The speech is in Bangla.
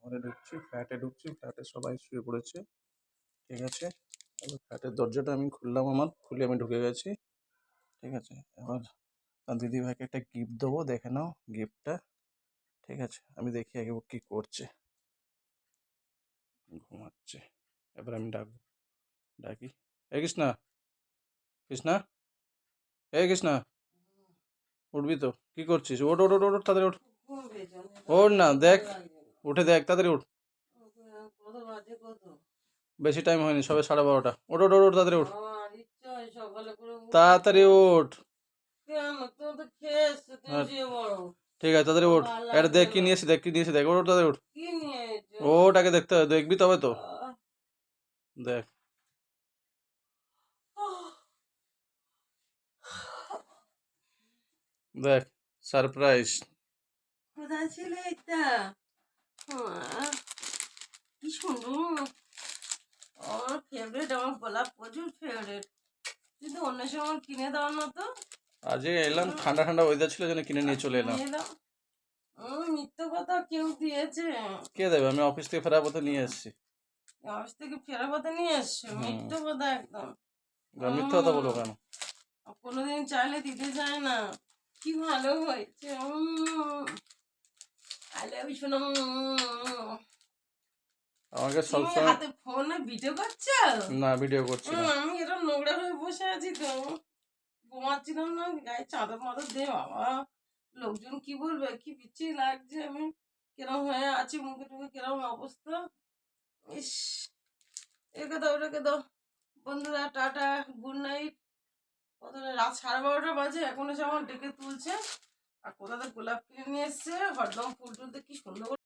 ঘরে ঢুকছি, ফ্ল্যাটে সবাই শুয়ে পড়েছে। ঠিক আছে, এবার ফ্ল্যাটের দরজাটা আমি খুললাম, খুলে আমি ঢুকে গেছি। ঠিক আছে, এবার দিদিভাইকে একটা গিফট দেবো, দেখে নাও গিফটটা। ঠিক আছে, আমি দেখি আগে ও কী করছে। ঘুমাচ্ছে। এবার আমি ডাকি, এই কৃষ্ণা, কৃষ্ণা, এই কৃষ্ণা, উঠবি তো? কি করছিস? ওঠ ওঠ ওঠ ওঠ, তাড়াতাড়ি ওঠ, ওঠ না, দেখ, উঠে দেখ, তাড়াতাড়ি ওঠ। বেশি টাইম হয়নি, সবে 12:30। ওঠ ওঠ ওঠ, তাড়াতাড়ি ওঠ, তাড়াতাড়ি ওঠ। ঠিক আছে, তাড়াতাড়ি ওঠ। এটা দেখ কি নিয়েছি, দেখ কি নিয়েছি, দেখ, ওঠ তাড়াতাড়ি ওঠ। ওটাকে দেখতে হবে, দেখবি তবে তো। দেখ, দেখ, সারপ্রাইজ। কোথায় ছিল এটা? কি সুন্দর, আমার ফেভারিট, আমার গোলাপ প্রচুর ফেভারিট। কিন্তু অন্য সময় কিনে দেওয়ার না তো। আজকে এলাম, ঠান্ডা ঠান্ডা ওয়েদার ছিল, জন্য কিনে নিয়ে চলে এলাম। মিথ্যে কথা, কেউ দিয়েছে। কে দেবে? আমি অফিস থেকে ফেরার পথে নিয়ে এসেছি। অফিস থেকে ফেরার পথে নিয়ে এসছো? মিথ্যে কথা একদম। মিথ্যা কথা বলবো কেন? কোনোদিন চাইলে দিতে চায় না। কি ভালো হয়েছে। আই লাভ ইউ সোনা। আমাকে তুমি সবসময় হাতে ফোনে ভিডিও করছো? না, ভিডিও করছি না। আমি এরকম নোংরা হয়ে বসে আছি তো, ঘুমাচ্ছিলাম না, গায়ে চাদর মাদর দে বাবা, লোকজন কি বলবে, কি বিচ্ছি লাগছে, আমি কিরম হয়ে আছি, মুখে টুখে কিরম অবস্থা। ইস, রেখে দাও বন্ধুরা, টাটা, গুড নাইট। কত রাত 12:30 বাজে, এখনো সে আমার ডেকে তুলছে। আর কোথাতে গোলাপ কিনে নিয়ে এসছে, হরদম ফুল টুলতে কি সুন্দর